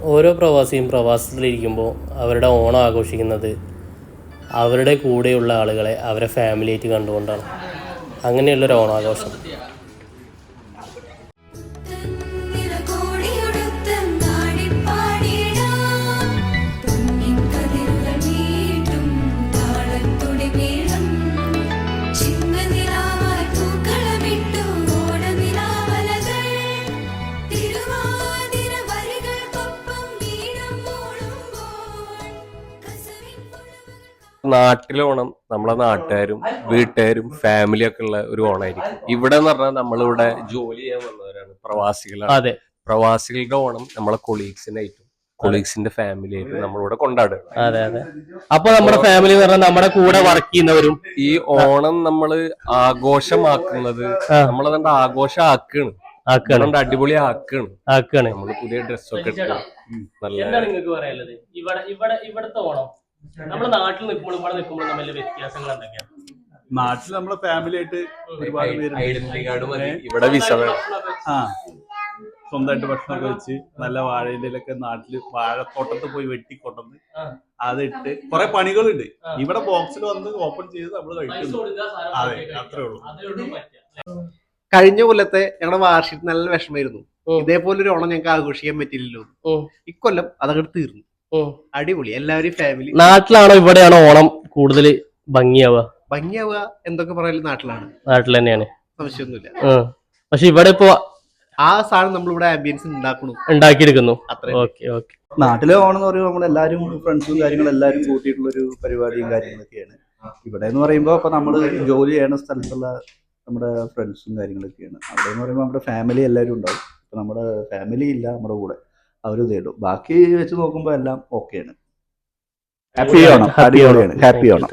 ഓരോ പ്രവാസിയും പ്രവാസത്തിലിരിക്കുമ്പോൾ അവരുടെ ഓണം ആഘോഷിക്കുന്നത് അവരുടെ കൂടെയുള്ള ആളുകളെ അവരെ ഫാമിലിയായിട്ട് കണ്ടുകൊണ്ടാണ്. അങ്ങനെയുള്ളൊരു ഓണാഘോഷം. നാട്ടിലെ ഓണം നമ്മളെ നാട്ടുകാരും വീട്ടുകാരും ഫാമിലിയൊക്കെ ഉള്ള ഒരു ഓണായിരിക്കും. ഇവിടെ എന്ന് പറഞ്ഞാൽ നമ്മളിവിടെ ജോലി ചെയ്യാൻ വന്നവരാണ്, പ്രവാസികളാണ്. അതെ, പ്രവാസികളുടെ ഓണം നമ്മളെ കൊളീഗ്സിനായിട്ടും കൊളീഗ്സിന്റെ ഫാമിലി ആയിട്ട് നമ്മളിവിടെ കൊണ്ടാടുക. അതെ അതെ. അപ്പൊ നമ്മുടെ ഫാമിലി എന്ന് പറഞ്ഞാൽ നമ്മുടെ കൂടെ വർക്ക് ചെയ്യുന്നവരും ഈ ഓണം നമ്മള് ആഘോഷമാക്കുന്നത് നമ്മളതുകൊണ്ട് ആഘോഷം ആക്കാണ്, അടിപൊളി ആക്കാണ്. നമ്മള് പുതിയ ഡ്രസ്സൊക്കെ ഇട്ട് നല്ല. എന്താണ് നിങ്ങൾക്ക് പറയാനുള്ളത് ഇവിടത്തെ ഓണം നമ്മുടെ നാട്ടിൽ നിൽക്കുമ്പോൾ ഇവിടെ നിൽക്കുമ്പോൾ തമ്മിൽ വ്യത്യാസങ്ങൾ എന്തൊക്കെയാണ്? നാട്ടിൽ നമ്മളെ ഫാമിലി ആയിട്ട് ഒരുപാട് പേര് ഇവിടെ സ്വന്തമായിട്ട് ഭക്ഷണമൊക്കെ വെച്ച് നല്ല വാഴയിലൊക്കെ നാട്ടില് വാഴത്തോട്ടത്ത് പോയി വെട്ടിക്കൊണ്ടുവന്ന് അതിട്ട് കുറെ പണികളുണ്ട്. ഇവിടെ ബോക്സിൽ വന്ന് ഓപ്പൺ ചെയ്ത് നമ്മൾ കഴിക്കുന്നു. അതെ, അത്രേ ഉള്ളൂ. കഴിഞ്ഞ കൊല്ലത്തെ ഞങ്ങളുടെ വാർഷികത്തിൽ നല്ല വിഷമായിരുന്നു. ഇതേപോലൊരു ഓണം ഞങ്ങൾക്ക് ആഘോഷിക്കാൻ പറ്റില്ലല്ലോ. ഇക്കൊല്ലം അതങ്ങോട്ട് തീർന്നു. അടിപൊളി. എല്ലാവരും ഫാമിലി. നാട്ടിലാണോ ഇവിടെയാണോ ഓണം കൂടുതൽ ഭംഗിയാവുക? എന്തൊക്കെ പറയാലും നാട്ടിൽ തന്നെയാണ്, സംശയമൊന്നുമില്ല. പക്ഷെ ഇവിടെ ഇപ്പൊ ആ സാധനം നമ്മളിവിടെ ആംബിയൻസ് ഉണ്ടാക്കിയെടുക്കുന്നു. നാട്ടിലെ ഓണം എന്ന് പറയുമ്പോൾ നമ്മളെല്ലാവരും ഫ്രണ്ട്സും കാര്യങ്ങളും എല്ലാവരും കൂട്ടിയിട്ടുള്ളൊരു പരിപാടിയും കാര്യങ്ങളൊക്കെയാണ്. ഇവിടെ എന്ന് പറയുമ്പോൾ ഇപ്പൊ നമ്മള് ജോലി ചെയ്യണ സ്ഥലത്തുള്ള നമ്മുടെ ഫ്രണ്ട്സും കാര്യങ്ങളൊക്കെയാണ്. അവിടെ എന്ന് പറയുമ്പോൾ നമ്മുടെ ഫാമിലി എല്ലാവരും ഉണ്ടാവും. ഇപ്പൊ നമ്മുടെ ഫാമിലി ഇല്ല നമ്മുടെ കൂടെ, അവർ തേടും. ബാക്കി വെച്ച് നോക്കുമ്പോൾ എല്ലാം ഓക്കെയാണ്. ഹാപ്പി ഓണം, അടിപൊളിയാണ്. ഹാപ്പി ഓണം.